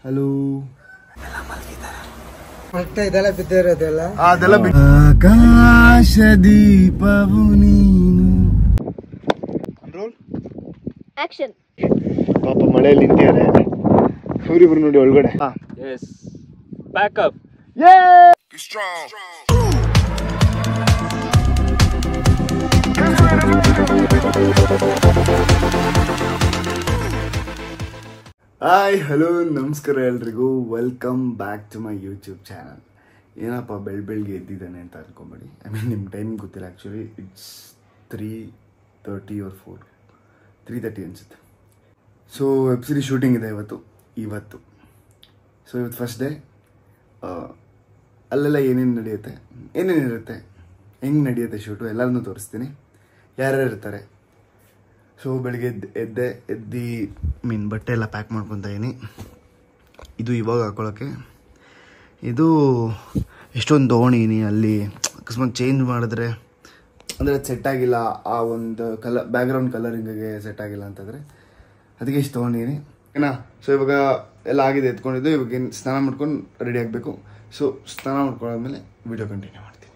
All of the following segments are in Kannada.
ಹಲೋ ಇದೆಲ್ಲ ಬಿದ್ದಿರೋದೆಲ್ಲ ಆಕಾಶ ದೀಪವು ನೀನು. ಆಕ್ಷನ್. ಪಾಪ ಮಳೆಯಲ್ಲಿ ನಿಂತಿದ್ದಾರೆ ಇವರಿಬ್ರು ನೋಡಿ ಒಳಗಡೆ. S backup. ಹಾಯ್ ಹಲೋ ನಮಸ್ಕಾರ ಎಲ್ರಿಗೂ, welcome back to my YouTube channel. ಏನಪ್ಪ ಬೆಳಗ್ಗೆ ಎದ್ದಿದ್ದಾನೆ ಅಂತ ಅನ್ಕೊಂಬೇಡಿ. ಐ ಮೀನ್ ನಿಮ್ಮ ಟೈಮ್ ಗೊತ್ತಿಲ್ಲ, ಆ್ಯಕ್ಚುಲಿ ಇಟ್ಸ್ 3:30 or 3:30 ಅನಿಸುತ್ತೆ. ಸೊ ವೆಬ್ ಸೀರೀಸ್ ಶೂಟಿಂಗ್ ಇದೆ ಇವತ್ತು. ಸೊ ಇವತ್ತು ಫಸ್ಟ್ ಡೇ. ಅಲ್ಲೆಲ್ಲ ಏನೇನಿರುತ್ತೆ, ಹೆಂಗೆ ನಡೆಯುತ್ತೆ ಶೂಟು ಎಲ್ಲರನ್ನೂ ತೋರಿಸ್ತೀನಿ, ಯಾರ್ಯಾರು ಇರ್ತಾರೆ. ಸೊ ಬೆಳಿಗ್ಗೆ ಎದ್ದು ಬಟ್ಟೆ ಎಲ್ಲ ಪ್ಯಾಕ್ ಮಾಡ್ಕೊತಾ ಇದೀನಿ. ಇದು ಇವಾಗ ಹಾಕೊಳ್ಳೋಕ್ಕೆ, ಇದು ಎಷ್ಟೊಂದು ತೊಗೊಂಡಿನಿ. ಅಲ್ಲಿ ಅಕಸ್ಮಾತ್ ಚೇಂಜ್ ಮಾಡಿದ್ರೆ ಅಂದರೆ ಸೆಟ್ ಆಗಿಲ್ಲ, ಆ ಒಂದು ಬ್ಯಾಕ್ಗ್ರೌಂಡ್ ಕಲರಿಂಗಿಗೆ ಸೆಟ್ ಆಗಿಲ್ಲ ಅಂತಂದರೆ ಅದಕ್ಕೆ ಇಷ್ಟು ತೊಗೊಂಡಿನಿ ಏನಾ. ಸೊ ಇವಾಗ ಎಲ್ಲ ಆಗಿದೆ, ಎತ್ಕೊಂಡಿದ್ದು. ಇವಾಗ ಏನು ಸ್ನಾನ ಮಾಡ್ಕೊಂಡು ರೆಡಿ ಆಗಬೇಕು. ಸೊ ಸ್ನಾನ ಮಾಡ್ಕೊಂಡಾದ್ಮೇಲೆ ವಿಡಿಯೋ ಕಂಟಿನ್ಯೂ ಮಾಡ್ತೀನಿ.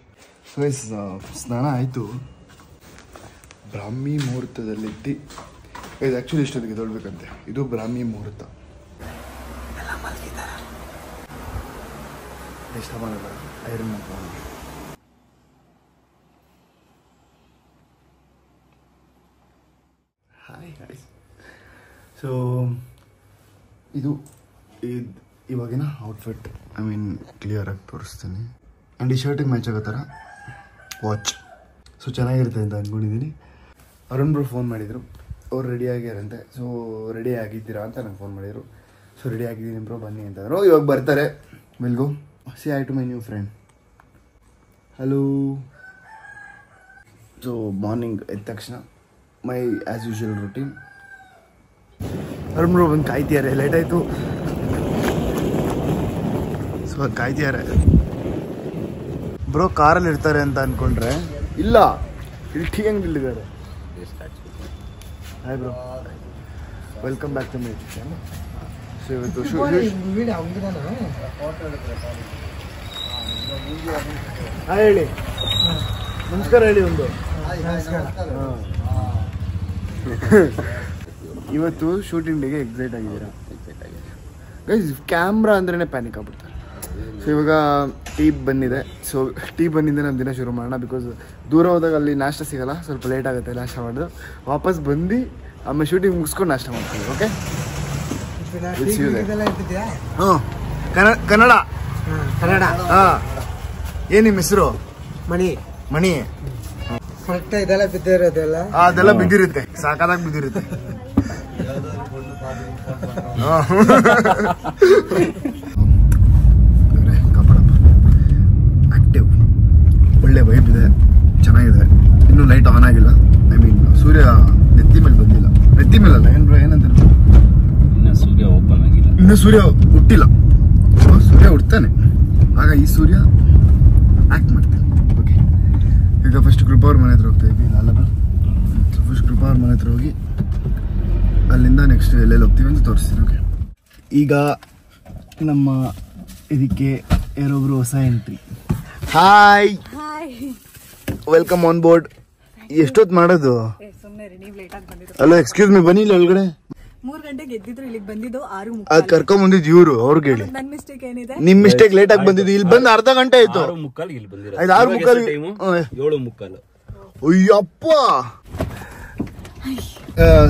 ಸೊ ಸ್ನಾನ ಆಯಿತು. ಬ್ರಾಹ್ಮಿ ಮುಹೂರ್ತದಲ್ಲಿದ್ದು ಇದು ಆ್ಯಕ್ಚುಲಿ ಇಷ್ಟೊತ್ತಿಗೆ ತೊಳ್ಬೇಕಂತೆ. ಇದು ಬ್ರಾಹ್ಮಿ ಮುಹೂರ್ತ. ಎಲ್ಲ ಮಲಗಿದ್ದಾರೆ. ಇಷ್ಟ ಮಾಡೋದ ಐರನ್ ಮಾಡ್ಕೊಂಡು. ಹಾಯ್. ಸೊ ಇದು ಇವಾಗಿನ ಔಟ್ಫಿಟ್. ಐ ಮೀನ್ ಕ್ಲಿಯರಾಗಿ ತೋರಿಸ್ತೀನಿ. ಆ್ಯಂಡ್ ಈ ಶರ್ಟಿಗೆ ಮ್ಯಾಚ್ ಆಗೋ ಥರ ವಾಚ್. ಸೊ ಚೆನ್ನಾಗಿರುತ್ತೆ ಅಂತ ಅಂದ್ಕೊಂಡಿದ್ದೀನಿ. ಅರುಣ್ ಬ್ರೋ ಫೋನ್ ಮಾಡಿದರು, ಅವ್ರು ರೆಡಿ ಆಗ್ಯಾರಂತೆ. ಸೊ ರೆಡಿ ಆಗಿದ್ದೀರಾ ಅಂತ ನಂಗೆ ಫೋನ್ ಮಾಡಿದರು. ಸೊ ರೆಡಿ ಆಗಿದ್ದೀನಿ ಬ್ರೋ ಬನ್ನಿ ಅಂತಂದರು. ಇವಾಗ ಬರ್ತಾರೆ. Will go see I to my new friend. Hello. So morning ಎದ್ದ ತಕ್ಷಣ my as usual routine. Arun bro ಬಂದು ಕಾಯ್ತಿದ್ದಾರೆ, ಲೇಟ್ ಆಯಿತು. ಸೊ ಕಾಯ್ತಿದ್ದಾರೆ ಬ್ರೋ. ಕಾರಲ್ಲಿ ಇರ್ತಾರೆ ಅಂತ ಅಂದ್ಕೊಂಡ್ರೆ ಇಲ್ಲ, ಇಲ್ಲಿ ಟೀ ಅಂಗಡಿಲಿದ್ದಾರೆ. Hi bro, welcome back to my channel. So ಇವತ್ತು ಹಾಯ್ ಹೇಳಿ, ನಮಸ್ಕಾರ ಹೇಳಿ ಒಂದು. ಇವತ್ತು ಶೂಟಿಂಗ್ ಡೇಗೆ ಎಕ್ಸೈಟ್ ಆಗಿದ್ದೀರಾ? ಗೈಸ್ ಕ್ಯಾಮ್ರಾ ಅಂದ್ರೇ ಪ್ಯಾನಿಕ್ ಆಗ್ಬಿಡ್ತಾರೆ. ಸೊ ಇವಾಗ ಟೀ ಬಂದಿದೆ. ಸೊ ಟೀ ಬಂದಿದ್ದೆ ನಮ್ಮ ದಿನ ಶುರು ಮಾಡೋಣ. ಬಿಕಾಸ್ ದೂರ ಹೋದಾಗ ಅಲ್ಲಿ ನಾಷ್ಟ ಸಿಗೋಲ್ಲ, ಸ್ವಲ್ಪ ಲೇಟ್ ಆಗುತ್ತೆ ನಾಷ್ಟ ಮಾಡೋದು. ವಾಪಸ್ ಬಂದು ಆಮೇಲೆ ಶೂಟಿಂಗ್ ಮುಗಿಸ್ಕೊಂಡು ನಾಷ್ಟ ಮಾಡ್ತೀವಿ. ಓಕೆ. ಹಾಂ ಕನ್ನಡ. ಹಾಂ. ಏನು ನಿಮ್ಮ ಹೆಸರು? ಮಣಿ. ಇದೆಲ್ಲ ಬಿದ್ದಿರೋದೆಲ್ಲ ಅದೆಲ್ಲ ಬಿದ್ದಿರುತ್ತೆ, ಸಾಕಾದಾಗ ಬಿದ್ದಿರುತ್ತೆ. ಆಕ್ಟಿವ್, ಒಳ್ಳೆ ವೈಬ್ ಇದೆ, ಚೆನ್ನಾಗಿದೆ. ಇನ್ನೂ ಲೈಟ್ ಆನ್ ಆಗಿಲ್ಲ. ಐ ಮೀನ್ ಸೂರ್ಯ ನೆತ್ತಿ ಮೇಲೆ ಬಂದಿಲ್ಲ. ನೆತ್ತಿ ಮೇಲಲ್ಲ, ಏನಂತ ಸೂರ್ಯ ಓಪನ್ ಆಗಿಲ್ಲ, ಇನ್ನು ಸೂರ್ಯ ಹುಟ್ಟಿಲ್ಲ. ಸೂರ್ಯ ಹುಡ್ತಾನೆ, ಆಗ ಈ ಸೂರ್ಯ ಆಕ್ಟ್ ಮಾಡ್ತಾನೆ. ಓಕೆ. ಈಗ ಫಸ್ಟ್ ಕೃಪಾ ಅವ್ರ ಮನೆ ಹತ್ರ ಹೋಗ್ತಾ ಇದ್ವಿ, ಅಲ್ಲಲ್ಲ. ಫಸ್ಟ್ ಕೃಪಾ ಅವ್ರ ಮನೆ ಹತ್ರ ಹೋಗಿ ಅಲ್ಲಿಂದ ನೆಕ್ಸ್ಟ್ ಎಲ್ಲೆಲ್ಲಿ ಹೋಗ್ತೀವಿ ಅಂತ ತೋರಿಸ್ತೀನಿ. ಓಕೆ. ಈಗ ನಮ್ಮ ಇದಕ್ಕೆ ಯಾರೊಬ್ರು ಹೊಸ entry. Hi, welcome on board. ಎಷ್ಟೊತ್ತು ಮಾಡೋದು? ಅಲ್ಲ ಎಕ್ಸ್ಕ್ಯೂಸ್ ಮೀ, ಬನ್ನಿ ಇಲ್ಲಿ ಒಳಗಡೆ. 3 ಗಂಟೆಗೆ ಎದ್ದಿದ್ರು, ಇಲ್ಲಿಗೆ ಬಂದಿದ್ದು 6:30. ಅದ್ ಕರ್ಕೊಂಡ್ ಬಂದಿದ್ದು ಇವ್ರು. ಅವ್ರಿಗೆ ಹೇಳಿ ನನ್ನ ಮಿಸ್ಟೇಕ್ ಏನಿದೆ. ನಿಮ್ ಮಿಸ್ಟೇಕ್ ಲೇಟ್ ಆಗಿ ಬಂದಿದ್ದು. ಇಲ್ಲಿ ಬಂದು ಅರ್ಧ ಗಂಟೆ ಆಯ್ತು. 6:45 ಇಲ್ಲಿ ಬಂದಿರೋ. 6:45 7:45. ಅಯ್ಯಪ್ಪ.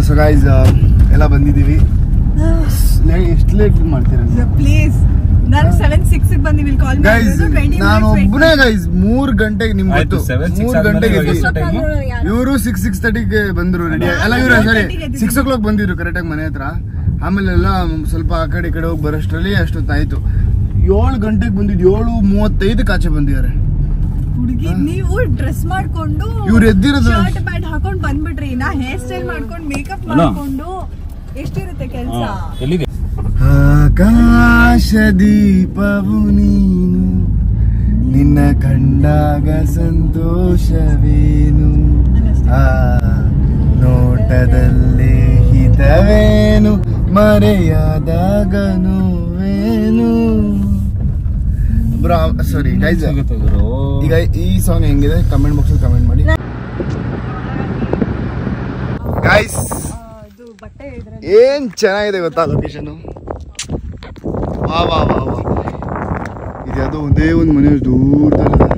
ಸೊ ಗೈಸ್ ಎಲ್ಲ ಬಂದಿದ್ದೀವಿ. ಎಷ್ಟು ಲೇಟ್ ಮಾಡ್ತೀರಾ ಪ್ಲೀಸ್? ನಾನು 7:06 ಬಂದಿವಿ. ಕಾಲ್ ಗೈಸ್, ನಾನು ಒಬ್ಬನೇ ಗೈಸ್. 3 ಗಂಟೆಗೆ ನಿಮ್ಗೆ ಗೊತ್ತು, 3 ಗಂಟೆಗೆ ಇವರು 6:30ಗೆ ಬಂದ್ರು ರೆಡಿ. ಅಲ್ಲ ಇವ್ರು ಸರಿ 6 o'clock ಬಂದಿದ್ರು ಕರೆಕ್ಟಾಗಿ ಮನೆ ಹತ್ರ. ಆಮೇಲೆ ಎಲ್ಲ ಸ್ವಲ್ಪ ಆ ಕಡೆ ಈ ಕಡೆ ಹೋಗಿ ಬರೋಷ್ಟರಲ್ಲಿ ಅಷ್ಟೊತ್ತಾಯ್ತು. 7 ಗಂಟೆಗೆ ಬಂದಿದ್ದು, 7:35 ಆಚೆ ಬಂದಿದ್ದಾರೆ. ಹುಡುಗಿ ನೀವು ಡ್ರೆಸ್ ಮಾಡ್ಕೊಂಡು ಇವ್ರು ಎದ್ದಿರೋದು ಶರ್ಟ್ ಪ್ಯಾಂಟ್ ಹಾಕೊಂಡು ಬಂದ್ಬಿಟ್ರಿ. ನಾ ಹೇರ್ ಸ್ಟೈಲ್ ಮಾಡ್ಕೊಂಡು ಮೇಕಪ್ ಮಾಡ್ಕೊಂಡು ಎಷ್ಟಿರುತ್ತೆ ಕೆಲಸ. ಆಕಾಶ ದೀಪವು ನೀನು, ನಿನ್ನ ಕಂಡಾಗ ಸಂತೋಷವೇನು, ಆ ನೋಟದಲ್ಲೇ ಹಿತವೇನು, ಮರೆಯಾದಾಗ ನೋವೇ ಏನು ಬ್ರೋ ಸಾರಿ ಗೈಸ್ ಈಗ ಈ ಸಾಂಗ್ ಹೆಂಗಿದೆ ಕಮೆಂಟ್ ಬಾಕ್ಸ್ ಕಮೆಂಟ್ ಮಾಡಿ ಗೈಸ್ ಇದು ಬಟ್ಟೆ ಇದ್ರೆ ಏನ್ ಚೆನ್ನಾಗಿದೆ ಗೊತ್ತಾ ಲೊಕೇಶನ್ ವಾ ವಾ ವಾ ವಾ ಇದು ಯಾವುದೋ ಒಂದೇ ಒಂದು ಮನೆ ದೂರದಲ್ಲಿದೆ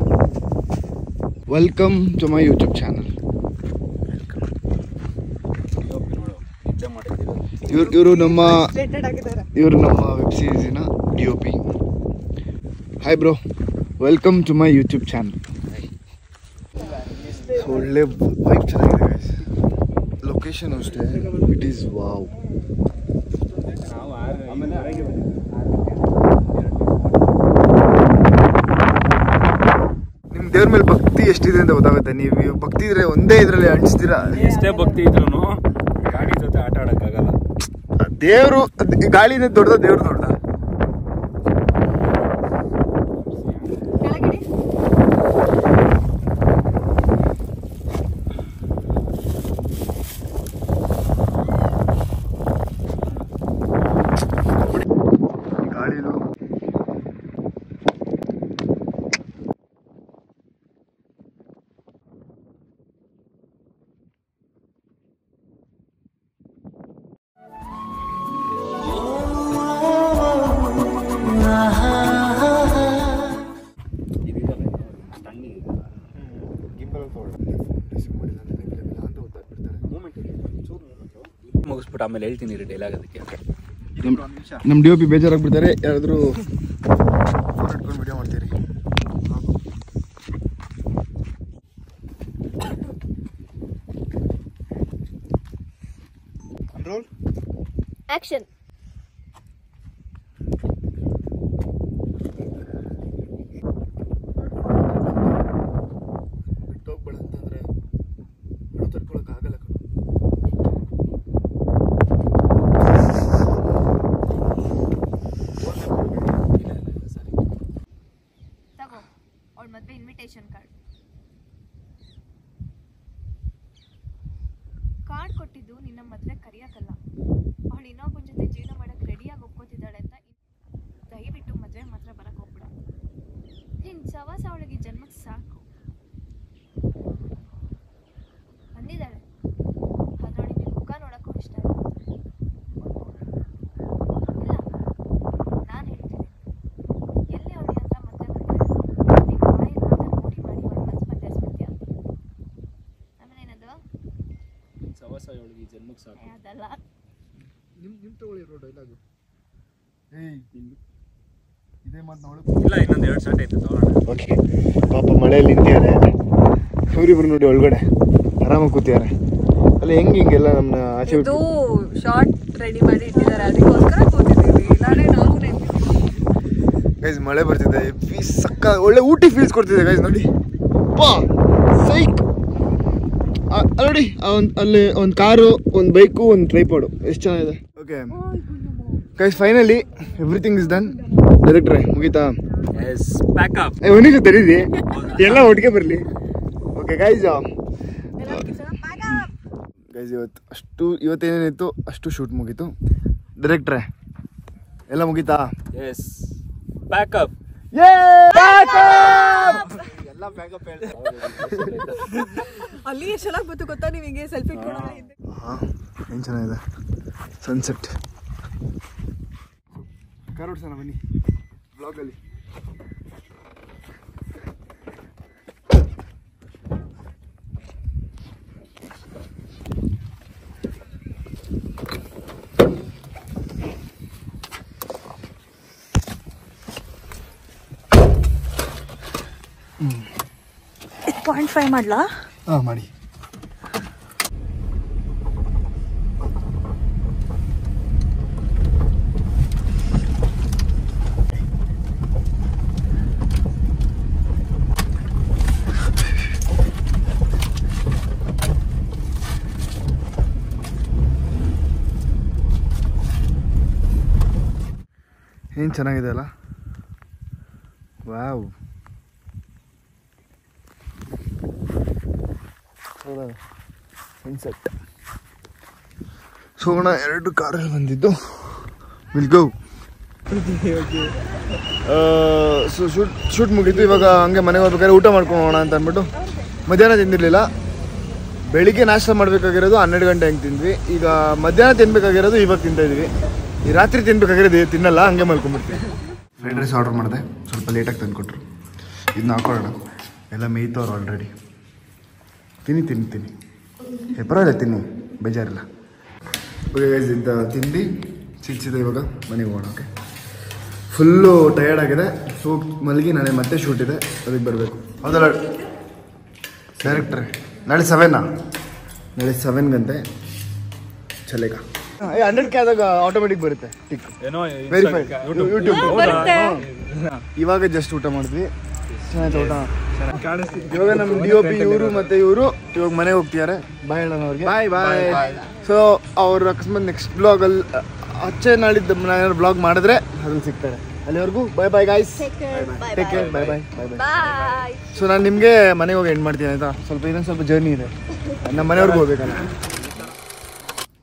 welcome to my YouTube channel ಇವರು ನಮ್ಮ ವೆಬ್ ಸೀರೀಸಿನ DOP hi bro welcome to my YouTube channel ಒಳ್ಳೆ ಬೈಕ್ ಚೆನ್ನಾಗಿದೆ ಗೈಸ್ ಲೊಕೇಶನ್ ಅಷ್ಟೇ ಇಟ್ ಈಸ್ ವಾವ್ ನಿಮ್ ದೇವ್ರ ಮೇಲೆ ಭಕ್ತಿ ಎಷ್ಟಿದೆ ಅಂತ ಗೊತ್ತಾಗುತ್ತೆ ನೀವು ಭಕ್ತಿ ಇದ್ರೆ ಒಂದೇ ಇದ್ರಲ್ಲಿ ಅಂಟಿಸ್ತೀರಾ ಎಷ್ಟೇ ಭಕ್ತಿ ಇದ್ರು ಗಾಡಿ ಜೊತೆ ಆಟ ಆಡಕ್ಕಾಗಲ್ಲ ದೇವ್ರು ಗಾಳಿನ ದೊಡ್ಡ ದೇವ್ರು ದೊಡ್ಡ ಕೆಳಗಡೆ ಗಾಳಿಲು ಮುಗಿಸ್ಬಿಟ್ಟು ಆಮೇಲೆ ಹೇಳ್ತೀನಿ ಡೈಲಾಗ್ ಅದಕ್ಕೆ ನಮ್ಮ DOP ಬೇಜಾರಾಗ್ಬಿಡ್ತಾರೆ ಯಾರಾದರೂ ಫೋನ್ ಇಟ್ಕೊಂಡು ವಿಡಿಯೋ ಮಾಡ್ತೀರಿ ರೋಲ್ ಆಕ್ಷನ್ ಬಿಟ್ಟೋಗ್ಬೇಡ ಅಂತಂದ್ರೆ ಹಣ ತಡ್ಕೊಳಕ್ ಆಗಲ್ಲ ತಗೋ ಅವಳ ಮದ್ವೆ ಇನ್ವಿಟೇಷನ್ ಕಾರ್ಡ್ ಕೊಟ್ಟಿದ್ದು ನಿನ್ನ ಮದ್ವೆ ಕರಿಯಕಲ್ಲ ಅವಳು ಇನ್ನೊಬ್ಬನ ಜೊತೆ ಜೀವನ ಮಾಡಕ್ ರೆಡಿಯಾಗಿ ಒಪ್ಕೋತಿದ್ದಾಳೆ ಅಂತ ದಯವಿಟ್ಟು ಮದ್ವೆ ಮಾತ್ರ ಬರಕ್ ಹೋಗ್ಬಿಡ ನಿನ್ ಸವಾಸ ಅವಳಿಗೆ ಜನ್ಮಕ್ಕೆ ಸಾಕು ಬಂದಿದ್ದಾಳೆ ಅದ್ರೊಳಗೆ ನಿನ್ ಮುಖ ನೋಡಕ್ಕೂ ಇಷ್ಟ ಇಲ್ಲ ನಾನು ಹೇಳ್ತೀನಿ ಎಲ್ಲಿ ಅವಳಿ ಹತ್ರ ಮತ್ತೆ ಬಂದ್ರೆ ನೀನ್ ಬಾಯಿ ಮಾತ್ರ ಮೂಡಿ ಮಾಡಿ ಅವಳ ಮನ್ಸು ಬದಲಾಯಿಸ್ಬಿಡ್ತೀಯ ಆಮೇಲೆ ಏನದು ಸವಾಸ ಅವಳಿಗೆ ಜನ್ಮಕ್ಕೆ ಸಾಕು ಅದಲ್ಲ ನಿಮ್ಮ ತಗೊಳ್ಳಿ ರೋ ಡೈಲಾಗು ಏಯ್ ಇದೇ ಮಾತು ನೋಡು ಇಲ್ಲ ಇನ್ನೊಂದು 2 ಶಾಟ್ ಐತೆ ತಗೊಳ್ಳೋಣ ಓಕೆ ಪಾಪ ಮಳೆಯಲ್ಲಿ ನಿಂತಿದ್ದಾರೆ ಇವರಿಬ್ರು ನೋಡಿ ಒಳಗಡೆ ಆರಾಮಾಗಿ ಕೂತಿದ್ದಾರೆ ಅಲ್ಲ ಹಿಂಗೆಲ್ಲ ನಮ್ಮನ್ನ ಆಚೆ ಇದು ಶಾರ್ಟ್ ರೆಡಿ ಮಾಡಿ ಇಟ್ಟಿದ್ದಾರೆ ಅದಕ್ಕೋಸ್ಕರ ಕೂತಿದ್ದೀವಿ ಇಲ್ಲಾಂದ್ರೆ ನಾವು ಗೈಸ್ ಮಳೆ ಬರ್ತಿದೆ ಸಕ್ಕ ಒಳ್ಳೆ ಊಟಿ ಫೀಲ್ಸ್ ಕೊಡ್ತಿದೆ ಗೈಸ್ ನೋಡಿ ಪಾ ಸೈಕ್ ನೋಡಿ ಅಲ್ಲಿ ಒಂದು ಕಾರು ಒಂದು ಬೈಕು ಒಂದು ಟ್ರೈಪಾಡು ಎಷ್ಟು ಚೆನ್ನಾಗಿದೆ okay guys finally everything is done ಡೈರೆಕ್ಟ್ರೆ ಮುಗೀತಾ ಎಸ್ ಪ್ಯಾಕಪ್ ಒಂದು ನಿಮಿಷ ತರೀರಿ ಎಲ್ಲ ಒಟ್ಟಿಗೆ ಬರಲಿ ಓಕೆ ಗೈಸ್ ಗೈಸ್ ಇವತ್ತೇನೇನಿತ್ತು ಅಷ್ಟು ಶೂಟ್ ಮುಗೀತು ಡೈರೆಕ್ಟ್ರೆ ಎಲ್ಲ ಮುಗೀತಾ ಎಸ್ ಪ್ಯಾಕಪ್ ಎಲ್ಲ ಪ್ಯಾಕಪ್ ಅಲ್ಲಿ ಎಷ್ಟು ಚೆನ್ನಾಗಿ ಬಂತು ಗೊತ್ತಾ ನೀವು ಹಿಂಗೆ ಸೆಲ್ಫಿ ಇಟ್ಕೊಳ್ಳೋಣ ಹಿಂದೆ ಹಾಂ ಏನು ಚೆನ್ನಾಗಿದೆ ಸನ್ಸೆಟ್ ಕಾರ್ ಓಡಿಸೋಣ ಬನ್ನಿ ಬ್ಲಾಗಲ್ಲಿ ಪಾಯಿಂಟ್ 5 ಮಾಡ್ಲಾ ಹಾಂ ಮಾಡಿ ಏನು ಚೆನ್ನಾಗಿದೆ ಅಲ್ಲ ವಾವ್ ಸನ್ಸೆಟ್ ಸೋಣ 2 ಕಾರಲ್ಲಿ ಬಂದಿದ್ದು ವಿಲ್ ಗೋ ಶೂಟ್ ಮುಗೀತು. ಇವಾಗ ಹಂಗೆ ಮನೆಗೆ ಹೋಗ್ಬೇಕಾದ್ರೆ ಊಟ ಮಾಡ್ಕೊಂಡು ಹೋಗೋಣ ಅಂತ ಅಂದ್ಬಿಟ್ಟು ಮಧ್ಯಾಹ್ನ ತಿಂದಿರಲಿಲ್ಲ. ಬೆಳಿಗ್ಗೆ ನಾಷ್ಟ ಮಾಡಬೇಕಾಗಿರೋದು 12 ಗಂಟೆ ಹಂಗೆ ತಿಂದ್ವಿ. ಈಗ ಮಧ್ಯಾಹ್ನ ತಿನ್ಬೇಕಾಗಿರೋದು ಇವಾಗ ತಿಂತಾಯಿದ್ವಿ. ಈ ರಾತ್ರಿ ತಿನ್ಬೇಕಾಗಿರೋದು ತಿನ್ನಲ್ಲ, ಹಂಗೆ ಮಲ್ಕೊಂಡ್ಬಿಡ್ತೀವಿ. ಫ್ರೈಡ್ ರೈಸ್ ಆರ್ಡರ್ ಮಾಡಿದೆ, ಸ್ವಲ್ಪ ಲೇಟಾಗಿ ತಂದುಕೊಟ್ರು. ಇದನ್ನ ಹಾಕೊಳ್ಳೋಣ, ಎಲ್ಲ ಮೇಯ್ತವ್ರು ಆಲ್ರೆಡಿ. ತಿನ್ನಿ ಪರವಾಗಿಲ್ಲ, ತಿನ್ನಿ, ಬೇಜಾರಿಲ್ಲ. ಓಕೆ ಗೈಸ್, ಇಂತ ತಿಂದು ಸಿಕ್ಸಿದೆ. ಇವಾಗ ಮನೆಗೆ ಹೋಗೋಣ. ಓಕೆ, ಫುಲ್ಲು ಟಯರ್ಡ್ ಆಗಿದೆ. ಸೊ ಮಲಗಿ ನಾಳೆ ಮತ್ತೆ ಶೂಟ್ ಇದೆ, ಅದಕ್ಕೆ ಬರಬೇಕು. ಹೌದಲ್ಲ ಡೈರೆಕ್ಟ್ರೆ? ನಾಳೆ 7 ಚಲೇಗ 100K ಆದಾಗ ಆಟೋಮೆಟಿಕ್ ಬರುತ್ತೆ ಟಿಕ್, ವೆರಿಫೈಡ್ ಯೂಟ್ಯೂಬ್. ಇವಾಗ ಜಸ್ಟ್ ಊಟ ಮಾಡಿದ್ವಿ, ಚೆನ್ನಾಯ್ತು ಊಟ. ಇವಾಗ ನಮ್ಮ DOP ಇವರು ಮತ್ತೆ ಇವರು ಇವಾಗ ಮನೆಗೆ ಹೋಗ್ತಿದ್ದಾರೆ. ಬಾಯ್ ಹೇಳೋಣ ಅವ್ರಿಗೆ. ಬಾಯ್. ಸೊ ಅವ್ರು ಅಕಸ್ಮಾತ್ ನೆಕ್ಸ್ಟ್ ಬ್ಲಾಗಲ್ಲಿ ನಾಳಿದ್ದು ನಾನು ಬ್ಲಾಗ್ ಮಾಡಿದ್ರೆ ಅದ್ರಲ್ಲಿ ಸಿಗ್ತಾರೆ. ಅಲ್ಲಿವರೆಗೂ ಬಾಯ್ ಗಾಯ್ಸ್, ಟೇಕ್ ಕೇರ್, ಬಾಯ್. ಸೊ ನಾನು ನಿಮಗೆ ಮನೆಗೆ ಹೋಗಿ ಎಂಡ್ ಮಾಡ್ತೀನಿ ಆಯಿತಾ? ಇನ್ನೊಂದು ಸ್ವಲ್ಪ ಜರ್ನಿ ಇದೆ, ನಮ್ಮ ಮನೆಯವ್ರಿಗೂ ಹೋಗ್ಬೇಕಲ್ಲ.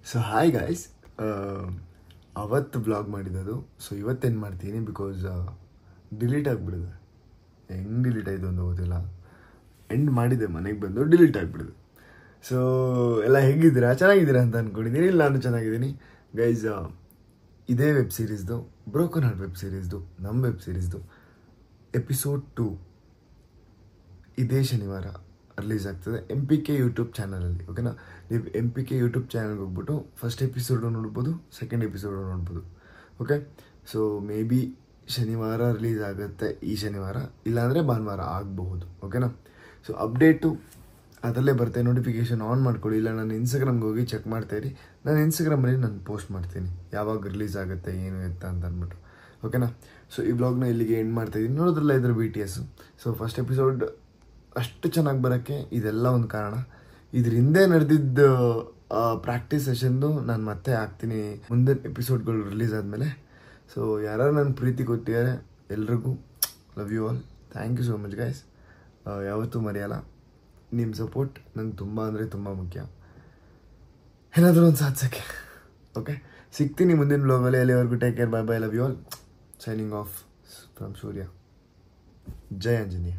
ಸೊ ಹಾಯ್ ಗಾಯ್ಸ್, ಅವತ್ತು ಬ್ಲಾಗ್ ಮಾಡಿದ್ದು. ಸೊ ಇವತ್ತೇನು ಮಾಡ್ತೀನಿ, ಬಿಕಾಸ್ ಡಿಲೀಟ್ ಆಗಿಬಿಡಿದೆ. ಹೆಂಗೆ ಡಿಲೀಟ್ ಆಯಿತು ಅಂತ ಗೊತ್ತಿಲ್ಲ. ಎಂಡ್ ಮಾಡಿದ್ದೆ, ಮನೆಗೆ ಬಂದು ಡಿಲೀಟ್ ಆಗಿಬಿಡಿದೆ. ಸೊ ಎಲ್ಲ ಹೇಗಿದ್ದೀರಾ? ಚೆನ್ನಾಗಿದ್ದೀರಾ ಅಂತ ಅಂದ್ಕೊಂಡಿದ್ದೀನಿ. ಇಲ್ಲ, ನಾನು ಚೆನ್ನಾಗಿದ್ದೀನಿ ಗೈಸ್. ಇದೇ ವೆಬ್ ಸೀರೀಸ್ದು, ಬ್ರೋಕನ್ ಹಾರ್ಟ್ ವೆಬ್ ಸೀರೀಸ್ದು, ನಮ್ಮ ವೆಬ್ ಸೀರೀಸ್ದು ಎಪಿಸೋಡ್ 2 ಇದೇ ಶನಿವಾರ ರಿಲೀಸ್ ಆಗ್ತದೆ MPK ಯೂಟ್ಯೂಬ್ ಚಾನಲಲ್ಲಿ. ಓಕೆನಾ? ನೀವು MPK ಯೂಟ್ಯೂಬ್ ಚಾನಲ್ಗೆ ಹೋಗ್ಬಿಟ್ಟು ಫಸ್ಟ್ ಎಪಿಸೋಡು ನೋಡ್ಬೋದು, ಸೆಕೆಂಡ್ ಎಪಿಸೋಡು ನೋಡ್ಬೋದು. ಓಕೆ, ಸೊ ಮೇ ಬಿ ಶನಿವಾರ ರಿಲೀಸ್ ಆಗುತ್ತೆ, ಈ ಶನಿವಾರ, ಇಲ್ಲಾಂದರೆ ಭಾನುವಾರ ಆಗಬಹುದು. ಓಕೆನಾ? ಸೊ ಅಪ್ಡೇಟು ಅದರಲ್ಲೇ ಬರುತ್ತೆ, ನೋಟಿಫಿಕೇಷನ್ ಆನ್ ಮಾಡ್ಕೊಳ್ಳಿ. ಇಲ್ಲ ನಾನು ಇನ್ಸ್ಟಾಗ್ರಾಮ್ಗೆ ಹೋಗಿ ಚೆಕ್ ಮಾಡ್ತಾಯಿರಿ. ನಾನು ಇನ್ಸ್ಟಾಗ್ರಾಮಲ್ಲಿ ನಾನು ಪೋಸ್ಟ್ ಮಾಡ್ತೀನಿ ಯಾವಾಗ ರಿಲೀಸ್ ಆಗುತ್ತೆ, ಏನು ಎತ್ತ ಅಂತ ಅಂದ್ಬಿಟ್ಟು. ಓಕೆನಾ? ಸೊ ಈ ಬ್ಲಾಗ್ನ ಇಲ್ಲಿಗೆ ಎಂಡ್ ಮಾಡ್ತಾಯಿದ್ದೀನಿ. ನೋಡೋದ್ರಲ್ಲ ಇದ್ರ BTS. ಸೊ ಫಸ್ಟ್ ಎಪಿಸೋಡ್ ಅಷ್ಟು ಚೆನ್ನಾಗಿ ಬರೋಕ್ಕೆ ಇದೆಲ್ಲ ಒಂದು ಕಾರಣ. ಇದ್ರ ಹಿಂದೆ ನಡೆದಿದ್ದ ಪ್ರಾಕ್ಟೀಸ್ ಸೆಷನ್ದು ನಾನು ಮತ್ತೆ ಹಾಕ್ತೀನಿ ಮುಂದಿನ ಎಪಿಸೋಡ್ಗಳು ರಿಲೀಸ್ ಆದಮೇಲೆ. ಸೊ ಯಾರು ನನ್ನ ಪ್ರೀತಿ ಕೊಟ್ಟಿದ್ದಾರೆ ಎಲ್ರಿಗೂ love you all. Thank you so much guys. ಯಾವತ್ತೂ ಮರೆಯಲ್ಲ. ನಿಮ್ಮ ಸಪೋರ್ಟ್ ನಂಗೆ ತುಂಬ ಅಂದರೆ ತುಂಬ ಮುಖ್ಯ, ಏನಾದರೂ ಒಂದು ಸಾಧಿಸೋಕ್ಕೆ. ಓಕೆ, ಸಿಗ್ತೀನಿ ಮುಂದಿನ ಬ್ಲಾಗಲ್ಲಿ. ಅಲ್ಲಿವರೆಗೂ take care, bye, love you all. Signing off from Surya. Jai Anjaneya.